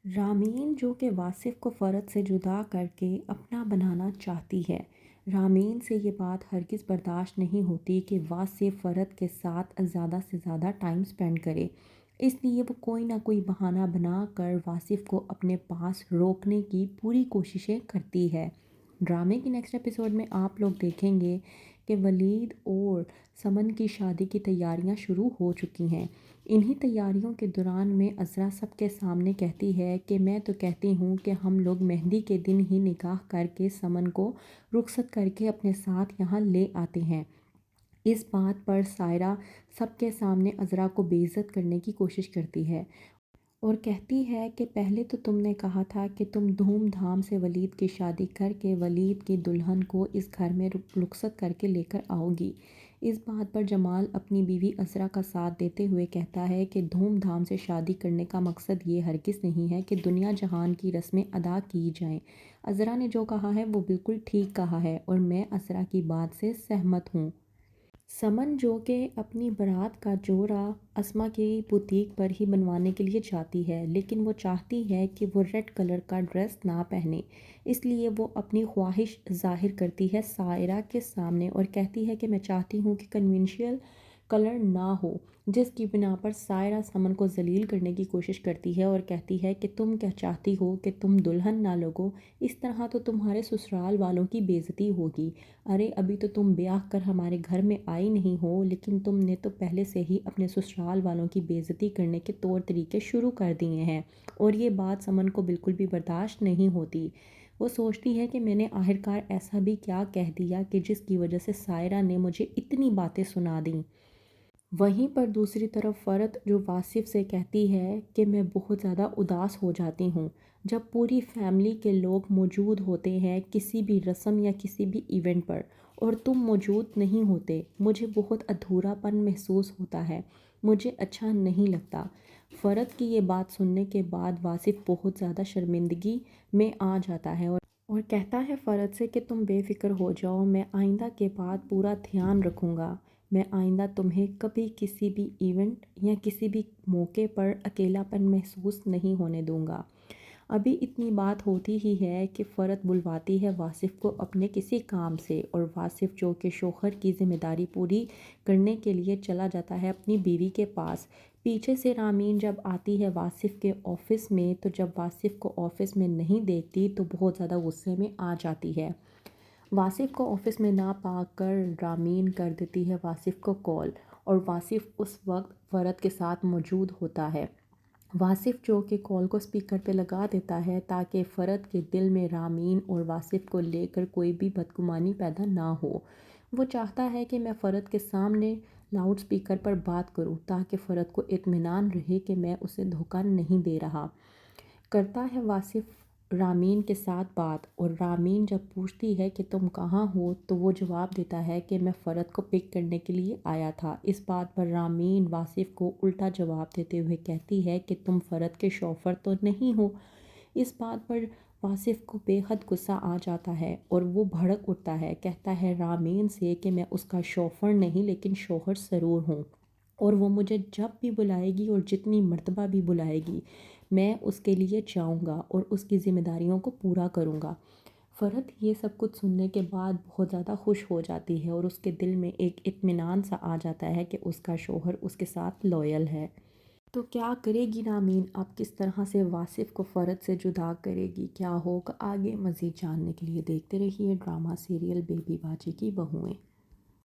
Ramen جو کہ واصف کو فرد سے جدا کر کے اپنا بنانا چاہتی ہے۔ رامین سے یہ بات ہرگز برداشت نہیں ہوتی کہ واصف فرد کے ساتھ زیادہ سے زیادہ ٹائم سپینڈ کرے، اس لیے وہ کوئی نہ کوئی بہانہ بنا کر واصف کو اپنے پاس روکنے کی پوری کوششیں کرتی ہے۔ ڈرامے کی نیکسٹ ایپیسوڈ میں آپ لوگ دیکھیں گے کہ ولید اور سمن کی شادی کی تیاریاں شروع ہو چکی ہیں۔ انہی تیاریوں کے دوران میں عذرا سب کے سامنے کہتی ہے کہ میں تو کہتی ہوں کہ ہم لوگ مہندی کے دن ہی نکاح کر کے سمن کو رخصت کر کے اپنے ساتھ یہاں لے آتے ہیں۔ اس بات پر سائرہ سب کے سامنے عذرا کو بے عزت کرنے کی کوشش کرتی ہے اور کہتی ہے کہ پہلے تو تم نے کہا تھا کہ تم دھوم دھام سے ولید کی شادی کر کے ولید کی دلہن کو اس گھر میں رخصت کر کے لے کر آؤ گی۔ اس بات پر جمال اپنی بیوی عذرا کا ساتھ دیتے ہوئے کہتا ہے کہ دھوم دھام سے شادی کرنے کا مقصد یہ ہرگز نہیں ہے کہ دنیا جہان کی رسمیں ادا کی جائیں۔ عذرا نے جو کہا ہے وہ بالکل ٹھیک کہا ہے اور میں عذرا کی بات سے سہمت ہوں۔ سمن جو کہ اپنی بارات کا جوڑا اسما کی بوتیک پر ہی بنوانے کے لیے جاتی ہے، لیکن وہ چاہتی ہے کہ وہ ریڈ کلر کا ڈریس نہ پہنے، اس لیے وہ اپنی خواہش ظاہر کرتی ہے سائرہ کے سامنے اور کہتی ہے کہ میں چاہتی ہوں کہ کنونشنل کلر نہ ہو، جس کی بنا پر سائرہ سمن کو ذلیل کرنے کی کوشش کرتی ہے اور کہتی ہے کہ تم کیا چاہتی ہو کہ تم دلہن نہ لگو، اس طرح تو تمہارے سسرال والوں کی بے عزتی ہوگی۔ ارے ابھی تو تم بیاہ کر ہمارے گھر میں آئی نہیں ہو، لیکن تم نے تو پہلے سے ہی اپنے سسرال والوں کی بے عزتی کرنے کے طور طریقے شروع کر دیے ہیں۔ اور یہ بات سمن کو بالکل بھی برداشت نہیں ہوتی۔ وہ سوچتی ہے کہ میں نے آخرکار ایسا بھی کیا کہہ دیا کہ جس کی وجہ سے سائرہ نے مجھے اتنی باتیں سنا دیں۔ وہیں پر دوسری طرف فرد جو واصف سے کہتی ہے کہ میں بہت زیادہ اداس ہو جاتی ہوں جب پوری فیملی کے لوگ موجود ہوتے ہیں کسی بھی رسم یا کسی بھی ایونٹ پر اور تم موجود نہیں ہوتے، مجھے بہت ادھورا پن محسوس ہوتا ہے، مجھے اچھا نہیں لگتا۔ فرد کی یہ بات سننے کے بعد واصف بہت زیادہ شرمندگی میں آ جاتا ہے اور کہتا ہے فرد سے کہ تم بے فکر ہو جاؤ، میں آئندہ کے بعد پورا دھیان رکھوں گا، میں آئندہ تمہیں کبھی کسی بھی ایونٹ یا کسی بھی موقع پر اکیلا پن محسوس نہیں ہونے دوں گا۔ ابھی اتنی بات ہوتی ہی ہے کہ فرد بلواتی ہے واصف کو اپنے کسی کام سے اور واصف جو کہ شوہر کی ذمہ داری پوری کرنے کے لیے چلا جاتا ہے اپنی بیوی کے پاس۔ پیچھے سے رامین جب آتی ہے واصف کے آفس میں تو جب واصف کو آفس میں نہیں دیکھتی تو بہت زیادہ غصے میں آ جاتی ہے۔ واصف کو آفس میں نہ پا کر رامین کر دیتی ہے واصف کو کال اور واصف اس وقت فرد کے ساتھ موجود ہوتا ہے۔ واصف جو کہ کال کو اسپیکر پہ لگا دیتا ہے تاکہ فرد کے دل میں رامین اور واصف کو لے کر کوئی بھی بدگمانی پیدا نہ ہو۔ وہ چاہتا ہے کہ میں فرد کے سامنے لاؤڈ اسپیکر پر بات کروں تاکہ فرد کو اطمینان رہے کہ میں اسے دھوکہ نہیں دے رہا۔ کرتا ہے واصف رامین کے ساتھ بات اور رامین جب پوچھتی ہے کہ تم کہاں ہو تو وہ جواب دیتا ہے کہ میں فرد کو پک کرنے کے لیے آیا تھا۔ اس بات پر رامین واصف کو الٹا جواب دیتے ہوئے کہتی ہے کہ تم فرد کے شوہر تو نہیں ہو۔ اس بات پر واصف کو بے حد غصہ آ جاتا ہے اور وہ بھڑک اٹھتا ہے، کہتا ہے رامین سے کہ میں اس کا شوہر نہیں لیکن شوہر ضرور ہوں اور وہ مجھے جب بھی بلائے گی اور جتنی مرتبہ بھی بلائے گی میں اس کے لیے جاؤں گا اور اس کی ذمہ داریوں کو پورا کروں گا۔ فرد یہ سب کچھ سننے کے بعد بہت زیادہ خوش ہو جاتی ہے اور اس کے دل میں ایک اطمینان سا آ جاتا ہے کہ اس کا شوہر اس کے ساتھ لائل ہے۔ تو کیا کرے گی رامین؟ اب کس طرح سے واصف کو فرد سے جدا کرے گی؟ کیا ہوگا آگے؟ مزید جاننے کے لیے دیکھتے رہیے ڈرامہ سیریل بیبی باجی کی بہوئیں۔